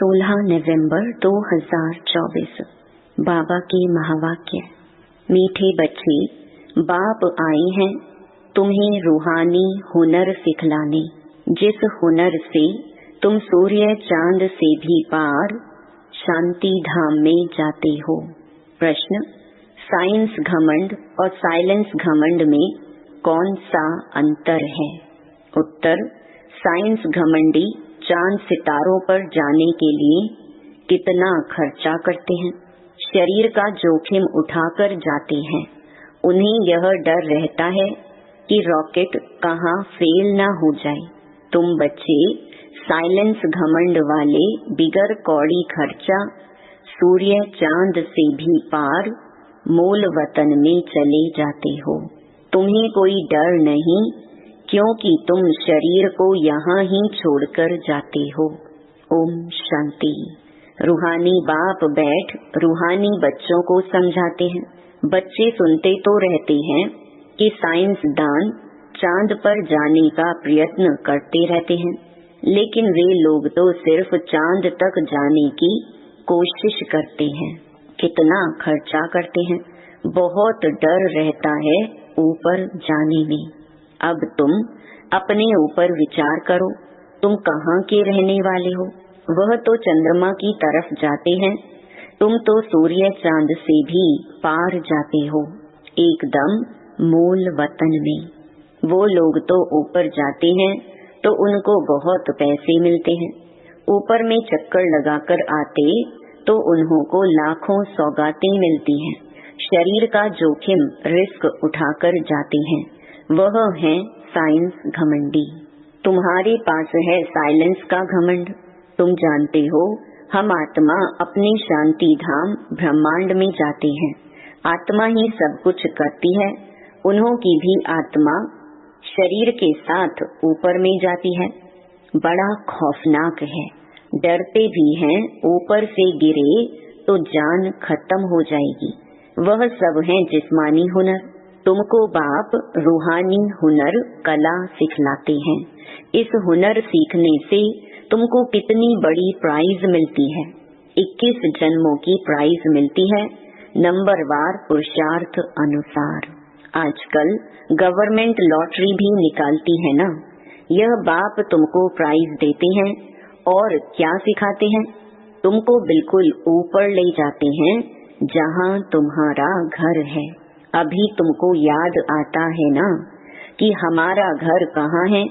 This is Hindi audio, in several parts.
16 नवंबर 2024। बाबा के महावाक्य। मीठे बच्चे, बाप आए हैं तुम्हें रूहानी हुनर सिखलाने, जिस हुनर से तुम सूर्य चांद से भी पार शांति धाम में जाते हो। प्रश्न: साइंस घमंड और साइलेंस घमंड में कौन सा अंतर है? उत्तर: साइंस घमंडी चांद सितारों पर जाने के लिए कितना खर्चा करते हैं, शरीर का जोखिम उठाकर जाते हैं। उन्हें यह डर रहता है कि रॉकेट कहाँ फेल ना हो जाए। तुम बच्चे साइलेंस घमंड वाले बिगर कौड़ी खर्चा सूर्य चांद से भी पार मूल वतन में चले जाते हो। तुम्हें कोई डर नहीं, क्योंकि तुम शरीर को यहाँ ही छोड़कर जाते हो। ओम शांति। रूहानी बाप बैठ रूहानी बच्चों को समझाते हैं। बच्चे सुनते तो रहते हैं कि साइंसदान चांद पर जाने का प्रयत्न करते रहते हैं, लेकिन वे लोग तो सिर्फ चांद तक जाने की कोशिश करते हैं। कितना खर्चा करते हैं, बहुत डर रहता है ऊपर जाने में। अब तुम अपने ऊपर विचार करो, तुम कहाँ के रहने वाले हो? वह तो चंद्रमा की तरफ जाते हैं, तुम तो सूर्य चांद से भी पार जाते हो, एकदम मूल वतन में। वो लोग तो ऊपर जाते हैं तो उनको बहुत पैसे मिलते हैं, ऊपर में चक्कर लगाकर आते तो उन्हों को लाखों सौगातें मिलती हैं। शरीर का जोखिम रिस्क उठाकर जाते हैं। वह है साइंस घमंडी। तुम्हारे पास है साइलेंस का घमंड। तुम जानते हो हम आत्मा अपने शांति धाम ब्रह्मांड में जाते हैं। आत्मा ही सब कुछ करती है। उन्हों की भी आत्मा शरीर के साथ ऊपर में जाती है। बड़ा खौफनाक है, डरते भी हैं ऊपर से गिरे तो जान खत्म हो जाएगी। वह सब है जिस्मानी हुनर। तुमको बाप रूहानी हुनर कला सिखलाते हैं। इस हुनर सीखने से तुमको कितनी बड़ी प्राइज मिलती है। 21 जन्मों की प्राइज मिलती है, नंबरवार पुरुषार्थ अनुसार। आजकल गवर्नमेंट लॉटरी भी निकालती है ना। यह बाप तुमको प्राइज देते हैं और क्या सिखाते हैं? तुमको बिल्कुल ऊपर ले जाते हैं, जहाँ तुम्हारा घर है। अभी तुमको याद आता है ना कि हमारा घर कहाँ है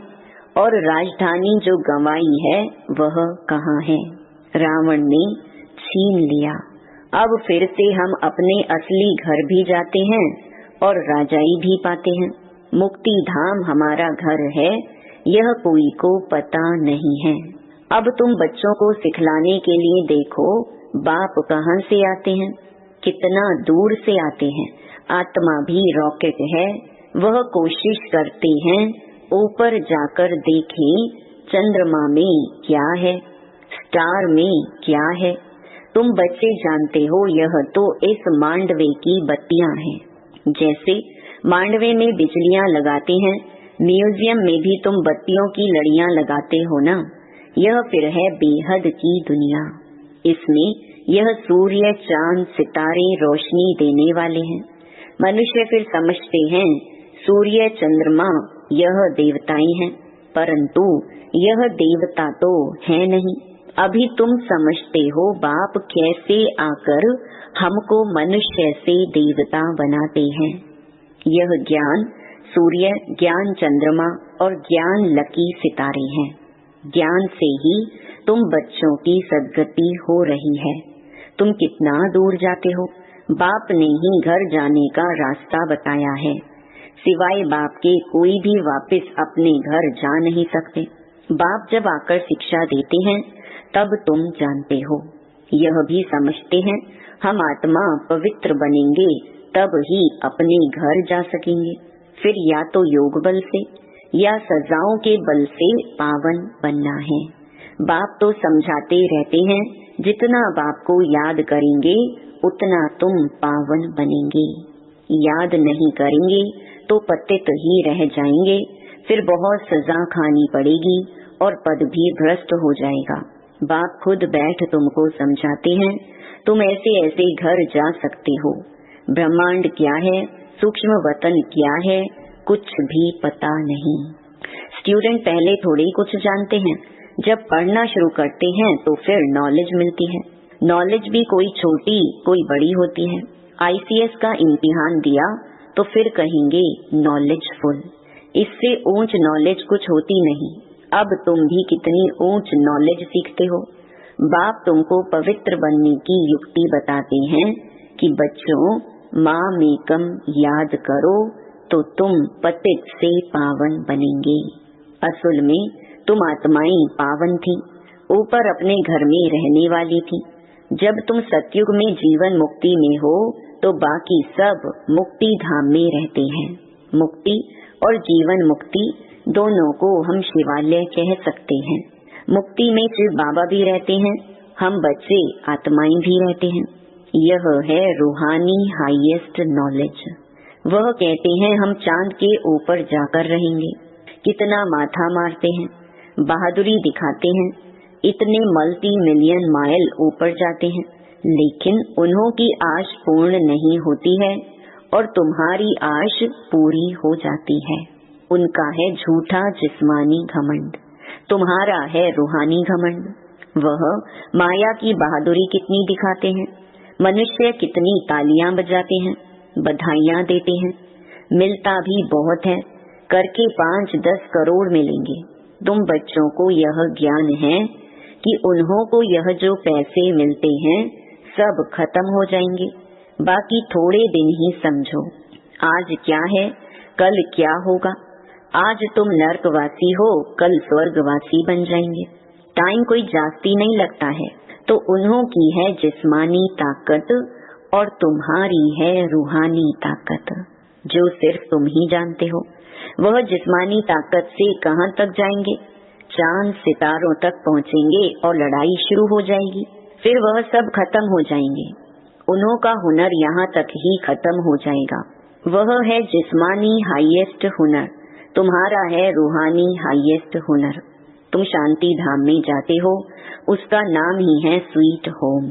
और राजधानी जो गंवाई है वह कहाँ है। रावण ने छीन लिया। अब फिर से हम अपने असली घर भी जाते हैं और राजाई भी पाते हैं। मुक्ति धाम हमारा घर है, यह कोई को पता नहीं है। अब तुम बच्चों को सिखलाने के लिए देखो, बाप कहाँ से आते हैं, कितना दूर से आते हैं। आत्मा भी रॉकेट है, वह कोशिश करते हैं ऊपर जाकर देखें चंद्रमा में क्या है, स्टार में क्या है। तुम बच्चे जानते हो यह तो इस मांडवे की बत्तियां हैं। जैसे मांडवे में बिजलियां लगाते हैं, म्यूजियम में भी तुम बत्तियों की लड़ियां लगाते हो ना। यह फिर है बेहद की दुनिया। इसमें यह सूर्य चांद सितारे रोशनी देने वाले हैं। मनुष्य फिर समझते हैं सूर्य चंद्रमा यह देवताएं हैं, परंतु यह देवता तो है नहीं। अभी तुम समझते हो बाप कैसे आकर हमको मनुष्य से देवता बनाते हैं। यह ज्ञान सूर्य, ज्ञान चंद्रमा और ज्ञान लकी सितारे हैं। ज्ञान से ही तुम बच्चों की सद्गति हो रही है। तुम कितना दूर जाते हो, बाप ने ही घर जाने का रास्ता बताया है। सिवाय बाप के कोई भी वापस अपने घर जा नहीं सकते। बाप जब आकर शिक्षा देते हैं तब तुम जानते हो। यह भी समझते हैं हम आत्मा पवित्र बनेंगे तब ही अपने घर जा सकेंगे। फिर या तो योग बल से या सजाओं के बल से पावन बनना है। बाप तो समझाते रहते हैं, जितना बाप को याद करेंगे उतना तुम पावन बनेंगे। याद नहीं करेंगे तो पतित ही रह जाएंगे, फिर बहुत सजा खानी पड़ेगी और पद भी भ्रष्ट हो जाएगा। बाप खुद बैठ तुमको समझाते हैं, तुम ऐसे ऐसे घर जा सकते हो। ब्रह्मांड क्या है, सूक्ष्म वतन क्या है, कुछ भी पता नहीं। स्टूडेंट पहले थोड़ी कुछ जानते हैं, जब पढ़ना शुरू करते हैं तो फिर नॉलेज मिलती है। नॉलेज भी कोई छोटी कोई बड़ी होती है। ICS का इम्तिहान दिया तो फिर कहेंगे नॉलेजफुल, इससे ऊंच नॉलेज कुछ होती नहीं। अब तुम भी कितनी ऊंच नॉलेज सीखते हो। बाप तुमको पवित्र बनने की युक्ति बताते हैं कि बच्चों, माँ मेकम याद करो तो तुम पतित से पावन बनेंगे। असल में तुम आत्माएं पावन थी, ऊपर अपने घर में रहने वाली थी। जब तुम सतयुग में जीवन मुक्ति में हो तो बाकी सब मुक्ति धाम में रहते हैं। मुक्ति और जीवन मुक्ति दोनों को हम शिवालय कह सकते हैं। मुक्ति में शिव बाबा भी रहते हैं, हम बच्चे आत्माएं भी रहते हैं। यह है रूहानी हाईएस्ट नॉलेज। वह कहते हैं हम चांद के ऊपर जाकर रहेंगे। कितना माथा मारते हैं, बहादुरी दिखाते हैं, इतने मल्टी मिलियन माइल ऊपर जाते हैं, लेकिन उन्हों की आश पूर्ण नहीं होती है और तुम्हारी आश पूरी हो जाती है। उनका है झूठा जिस्मानी घमंड, तुम्हारा है रूहानी घमंड। वह माया की बहादुरी कितनी दिखाते हैं, मनुष्य कितनी तालियां बजाते हैं, बधाइयां देते हैं, मिलता भी बहुत है, करके 5-10 करोड़ मिलेंगे। तुम बच्चों को यह ज्ञान है कि उन्हों को यह जो पैसे मिलते हैं सब खत्म हो जाएंगे, बाकी थोड़े दिन ही समझो। आज क्या है, कल क्या होगा। आज तुम नरकवासी हो, कल स्वर्गवासी बन जाएंगे। टाइम कोई जास्ती नहीं लगता है। तो उन्हों की है जिस्मानी ताकत और तुम्हारी है रूहानी ताकत, जो सिर्फ तुम ही जानते हो। वह जिस्मानी ताकत से कहाँ तक जाएंगे, चांद सितारों तक पहुँचेंगे और लड़ाई शुरू हो जाएगी, फिर वह सब खत्म हो जाएंगे। उन्हों का हुनर यहाँ तक ही खत्म हो जाएगा। वह है जिस्मानी हाईएस्ट हुनर, तुम्हारा है रूहानी हाईएस्ट हुनर। तुम शांति धाम में जाते हो, उसका नाम ही है स्वीट होम।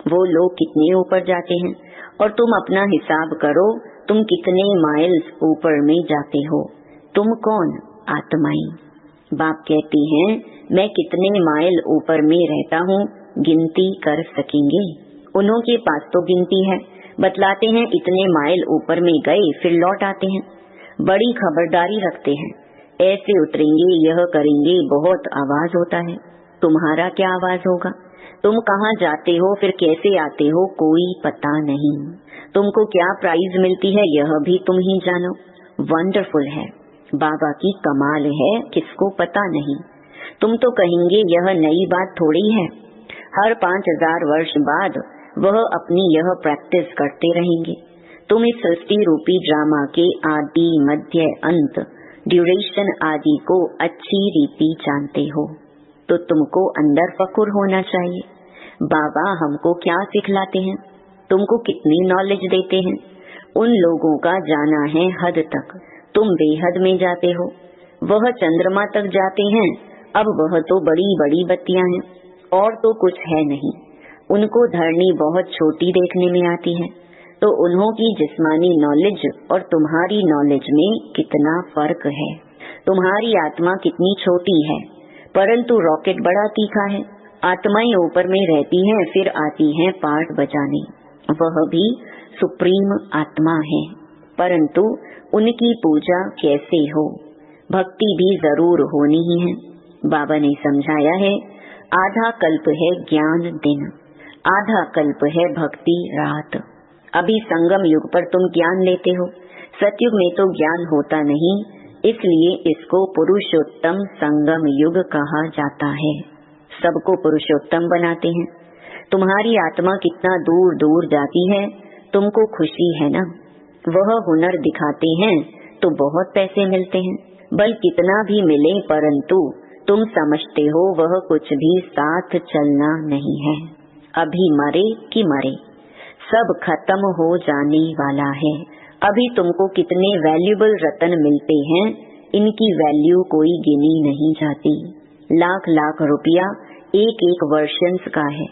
वो लोग कितने ऊपर जाते हैं और तुम अपना हिसाब करो, तुम कितने माइल्स ऊपर में जाते हो। तुम कौन? आत्माएं। बाप कहते हैं मैं कितने माइल ऊपर में रहता हूँ, गिनती कर सकेंगे? उन्हों के पास तो गिनती है, बतलाते हैं इतने माइल ऊपर में गए फिर लौट आते हैं। बड़ी खबरदारी रखते हैं, ऐसे उतरेंगे, यह करेंगे, बहुत आवाज होता है। तुम्हारा क्या आवाज होगा? तुम कहाँ जाते हो फिर कैसे आते हो, कोई पता नहीं। तुमको क्या प्राइज मिलती है यह भी तुम ही जानो। वंडरफुल है, बाबा की कमाल है, किसको पता नहीं। तुम तो कहेंगे यह नई बात थोड़ी है। हर 5000 वर्ष बाद वह अपनी यह प्रैक्टिस करते रहेंगे। तुम इस सृष्टि रूपी ड्रामा के आदि मध्य अंत ड्यूरेशन आदि को अच्छी रीति जानते हो, तो तुमको अंदर फकुर होना चाहिए। बाबा हमको क्या सिखलाते हैं, तुमको कितनी नॉलेज देते हैं। उन लोगों का जाना है हद तक, तुम बेहद में जाते हो। वह चंद्रमा तक जाते हैं, अब वह तो बड़ी बड़ी बत्तियां हैं और तो कुछ है नहीं। उनको धरनी बहुत छोटी देखने में आती है, तो उन्हों की जिस्मानी नॉलेज और तुम्हारी नॉलेज में कितना फर्क है। तुम्हारी आत्मा कितनी छोटी है, परंतु रॉकेट बड़ा तीखा है। आत्माएं ऊपर में रहती हैं, फिर आती हैं पार्ट बजाने। वह भी सुप्रीम आत्मा है, परंतु उनकी पूजा कैसे हो, भक्ति भी जरूर होनी ही है। बाबा ने समझाया है, आधा कल्प है ज्ञान दिन, आधा कल्प है भक्ति रात। अभी संगम युग पर तुम ज्ञान लेते हो, सतयुग में तो ज्ञान होता नहीं, इसलिए इसको पुरुषोत्तम संगम युग कहा जाता है। सबको पुरुषोत्तम बनाते हैं। तुम्हारी आत्मा कितना दूर दूर जाती है, तुमको खुशी है ना। वह हुनर दिखाते हैं तो बहुत पैसे मिलते हैं, बल कितना भी मिले, परंतु तुम समझते हो वह कुछ भी साथ चलना नहीं है। अभी मरे कि मरे, सब खत्म हो जाने वाला है। अभी तुमको कितने वैल्यूएबल रत्न मिलते हैं, इनकी वैल्यू कोई गिनी नहीं जाती। लाख लाख रुपया एक एक वर्षन्स का है।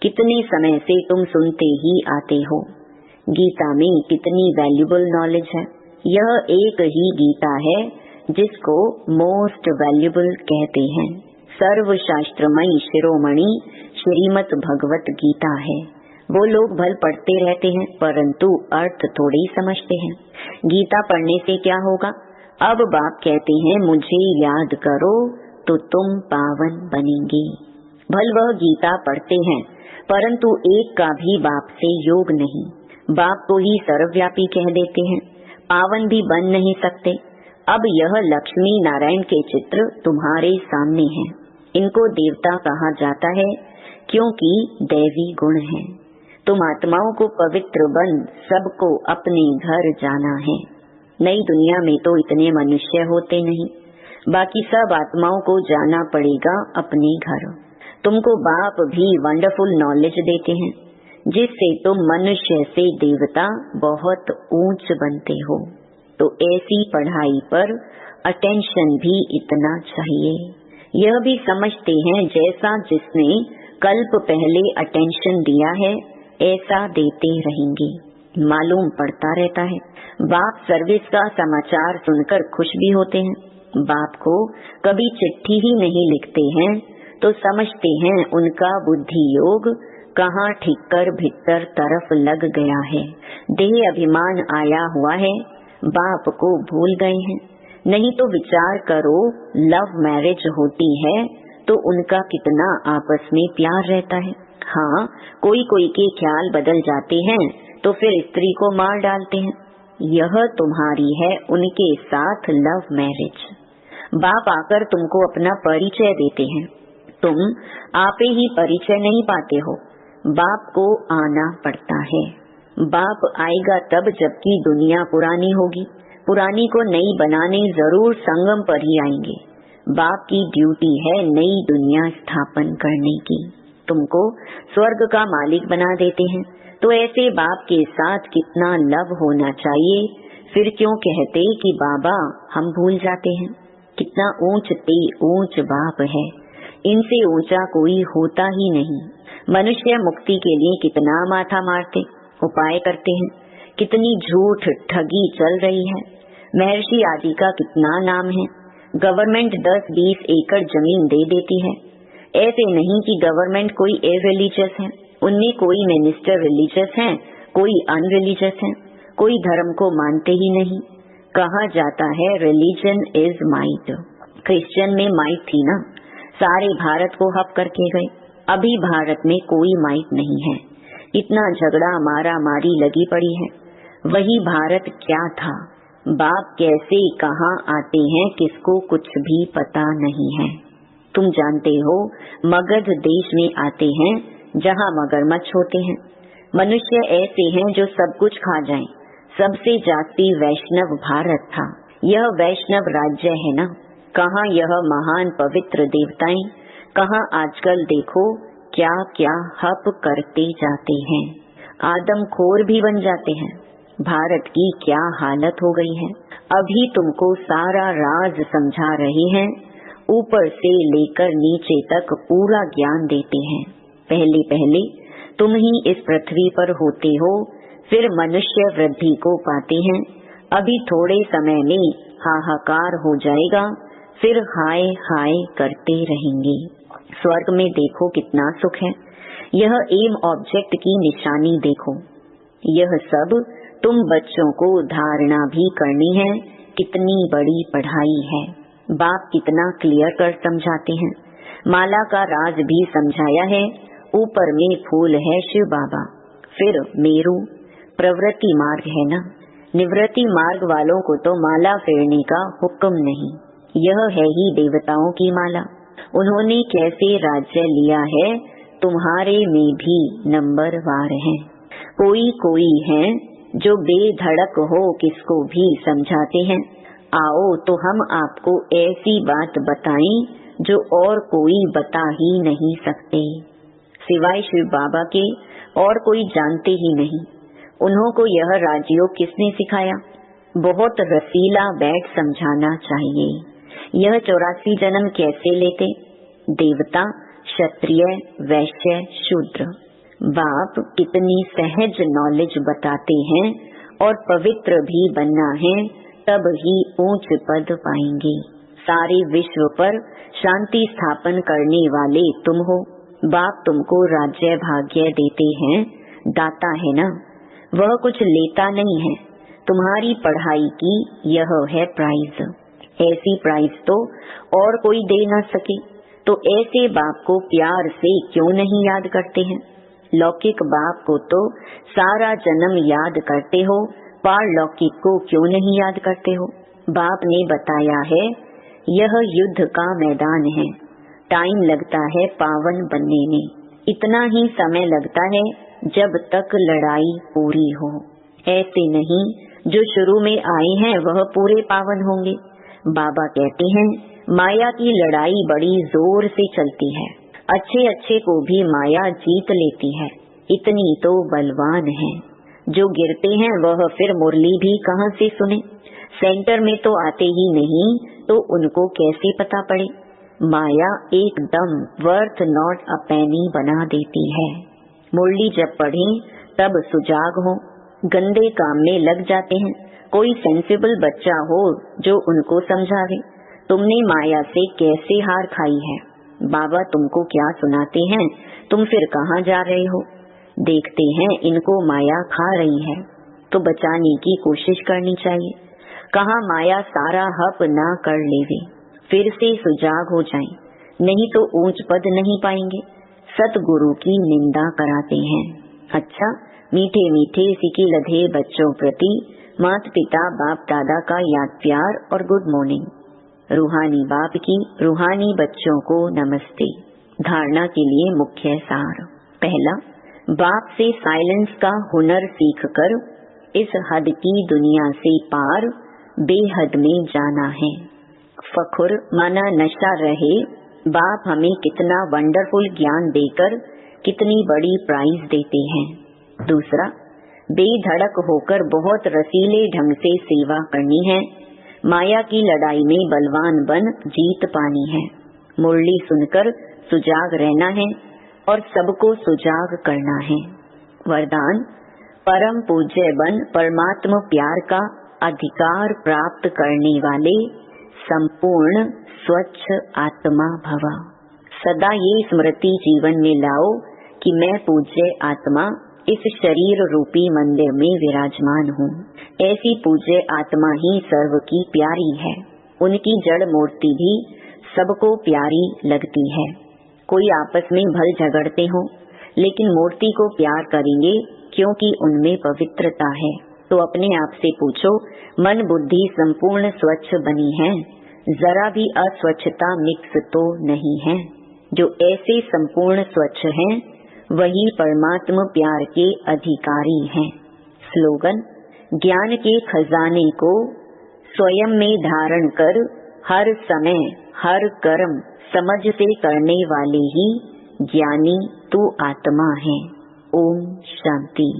कितने समय से तुम सुनते ही आते हो। गीता में कितनी वैल्यूबल नॉलेज है। यह एक ही गीता है जिसको मोस्ट वैल्यूबल कहते हैं। सर्वशास्त्रमयी शिरोमणि श्रीमद् भगवत गीता है। वो लोग भल पढ़ते रहते हैं परंतु अर्थ थोड़े ही समझते हैं। गीता पढ़ने से क्या होगा? अब बाप कहते हैं मुझे याद करो तो तुम पावन बनेंगे। भल वह गीता पढ़ते हैं परंतु एक का भी बाप से योग नहीं। बाप को ही सर्वव्यापी कह देते हैं, पावन भी बन नहीं सकते। अब यह लक्ष्मी नारायण के चित्र तुम्हारे सामने हैं। इनको देवता कहा जाता है क्योंकि दैवी गुण है। तुम आत्माओं को पवित्र बन सबको अपने घर जाना है। नई दुनिया में तो इतने मनुष्य होते नहीं, बाकी सब आत्माओं को जाना पड़ेगा अपने घर। तुमको बाप भी वंडरफुल नॉलेज देते हैं जिससे तुम मनुष्य से देवता बहुत ऊंच बनते हो। तो ऐसी पढ़ाई पर अटेंशन भी इतना चाहिए। यह भी समझते हैं जैसा जिसने कल्प पहले अटेंशन दिया है ऐसा देते रहेंगे। मालूम पड़ता रहता है। बाप सर्विस का समाचार सुनकर खुश भी होते हैं। बाप को कभी चिट्ठी ही नहीं लिखते हैं तो समझते हैं उनका बुद्धि योग कहाँ ठिक्कर भीतर तरफ लग गया है। देह अभिमान आया हुआ है, बाप को भूल गए हैं। नहीं तो विचार करो, लव मैरिज होती है तो उनका कितना आपस में प्यार रहता है। हाँ, कोई कोई के ख्याल बदल जाते हैं तो फिर स्त्री को मार डालते हैं। यह तुम्हारी है उनके साथ लव मैरिज। बाप आकर तुमको अपना परिचय देते हैं, तुम आपे ही परिचय नहीं पाते हो। बाप को आना पड़ता है। बाप आएगा तब जबकि दुनिया पुरानी होगी। पुरानी को नई बनाने जरूर संगम पर ही आएंगे। बाप की ड्यूटी है नई दुनिया स्थापन करने की। तुमको स्वर्ग का मालिक बना देते हैं तो ऐसे बाप के साथ कितना लव होना चाहिए। फिर क्यों कहते कि बाबा हम भूल जाते हैं। कितना ऊंच बाप है, इनसे ऊंचा कोई होता ही नहीं। मनुष्य मुक्ति के लिए कितना माथा मारते उपाय करते हैं, कितनी झूठ ठगी चल रही है। महर्षि आदि का कितना नाम है। गवर्नमेंट 10-20 एकड़ जमीन दे देती है। ऐसे नहीं कि गवर्नमेंट कोई इररिलीजियस है, उनमें कोई मिनिस्टर रिलीजियस है, कोई अनरिलीजियस है, कोई धर्म को मानते ही नहीं। कहा जाता है रिलीजन इज माइट। क्रिश्चियन में माइट थी ना, सारे भारत को हप करके गए। अभी भारत में कोई माइट नहीं है। इतना झगड़ा मारा मारी लगी पड़ी है। वही भारत क्या था। बाप कैसे कहाँ आते हैं किसको कुछ भी पता नहीं है। तुम जानते हो मगध देश में आते हैं जहाँ मगरमच्छ होते हैं। मनुष्य ऐसे हैं जो सब कुछ खा जाएं। सबसे जाति वैष्णव भारत था। यह वैष्णव राज्य है ना। कहाँ यह महान पवित्र देवताएं, कहाँ आजकल देखो क्या क्या हप करते जाते हैं। आदमखोर भी बन जाते हैं। भारत की क्या हालत हो गई है। अभी तुमको सारा राज समझा रहे हैं, ऊपर से लेकर नीचे तक पूरा ज्ञान देते हैं। पहले पहले तुम ही इस पृथ्वी पर होते हो, फिर मनुष्य वृद्धि को पाते हैं। अभी थोड़े समय में हाहाकार हो जाएगा, फिर हाय हाय करते रहेंगे। स्वर्ग में देखो कितना सुख है। यह एम ऑब्जेक्ट की निशानी देखो। यह सब तुम बच्चों को धारणा भी करनी है। कितनी बड़ी पढ़ाई है। बाप कितना क्लियर कर समझाते हैं। माला का राज भी समझाया है। ऊपर में फूल है शिव बाबा, फिर मेरू प्रवृत्ति मार्ग है ना। निवृत्ति मार्ग वालों को तो माला फेरने का हुक्म नहीं। यह है ही देवताओं की माला। उन्होंने कैसे राज्य लिया है, तुम्हारे में भी नंबर वार है। कोई कोई है जो बेधड़क हो किसको भी समझाते हैं। आओ तो हम आपको ऐसी बात बताएं जो और कोई बता ही नहीं सकते। सिवाय शिव बाबा के और कोई जानते ही नहीं। उन्हों को यह राजयोग किसने सिखाया। बहुत रसीला बैठ समझाना चाहिए। यह 84 जन्म कैसे लेते। देवता क्षत्रिय, वैश्य, शूद्र। बाप कितनी सहज नॉलेज बताते हैं, और पवित्र भी बनना है, तब ही ऊंच पद पाएंगे। सारे विश्व पर शांति स्थापन करने वाले तुम हो। बाप तुमको राज्य भाग्य देते हैं, दाता है ना, वह कुछ लेता नहीं है। तुम्हारी पढ़ाई की यह है प्राइज। ऐसी प्राइज तो और कोई दे न सके, तो ऐसे बाप को प्यार से क्यों नहीं याद करते हैं? लौकिक बाप को तो सारा जन्म याद करते हो, पारलौकिक को क्यों नहीं याद करते हो? बाप ने बताया है, यह युद्ध का मैदान है, टाइम लगता है पावन बनने में। इतना ही समय लगता है जब तक लड़ाई पूरी हो। ऐसे नहीं जो शुरू में आए हैं वह पूरे पावन होंगे। बाबा कहते हैं, माया की लड़ाई बड़ी जोर से चलती है, अच्छे अच्छे को भी माया जीत लेती है, इतनी तो बलवान है। जो गिरते हैं वह फिर मुरली भी कहाँ से सुने? सेंटर में तो आते ही नहीं, तो उनको कैसे पता पड़े? माया एकदम वर्थ नॉट अ पेनी बना देती है। मुरली जब पढ़ें तब सुजाग हो, गंदे काम में लग जाते हैं। कोई सेंसिबल बच्चा हो जो उनको समझावे, तुमने माया से कैसे हार खाई है, बाबा तुमको क्या सुनाते हैं, तुम फिर कहाँ जा रहे हो? देखते हैं इनको माया खा रही है, तो बचाने की कोशिश करनी चाहिए। कहाँ माया सारा हप ना कर लेवे, फिर से सुजाग हो जाएं, नहीं तो ऊंच पद नहीं पाएंगे। सतगुरु की निंदा कराते हैं। अच्छा, मीठे मीठे सिके लधे बच्चों प्रति माता पिता बाप दादा का याद प्यार और गुड मॉर्निंग। रूहानी बाप की रूहानी बच्चों को नमस्ते। धारणा के लिए मुख्य सार। पहला, बाप से साइलेंस का हुनर सीखकर इस हद की दुनिया से पार बेहद में जाना है। फखुर माना नशा रहे, बाप हमें कितना वंडरफुल ज्ञान देकर कितनी बड़ी प्राइज देते हैं। दूसरा, बेधड़क होकर बहुत रसीले ढंग से सेवा करनी है, माया की लड़ाई में बलवान बन जीत पानी है। मुरली सुनकर सुजाग रहना है और सबको सुजाग करना है। वरदान, परम पूज्य बन परमात्मा प्यार का अधिकार प्राप्त करने वाले संपूर्ण स्वच्छ आत्मा भवा। सदा ये स्मृति जीवन में लाओ कि मैं पूज्य आत्मा इस शरीर रूपी मंदिर में विराजमान हूँ। ऐसी पूज्य आत्मा ही सर्व की प्यारी है। उनकी जड़ मूर्ति भी सबको प्यारी लगती है। कोई आपस में भल झगड़ते हो, लेकिन मूर्ति को प्यार करेंगे क्योंकि उनमें पवित्रता है। तो अपने आप से पूछो, मन बुद्धि संपूर्ण स्वच्छ बनी है, जरा भी अस्वच्छता मिक्स तो नहीं है? जो ऐसे संपूर्ण स्वच्छ हैं, वही परमात्मा प्यार के अधिकारी हैं। स्लोगन, ज्ञान के खजाने को स्वयं में धारण कर हर समय हर कर्म समझ से करने वाले ही ज्ञानी तू आत्मा है। ओम शांति।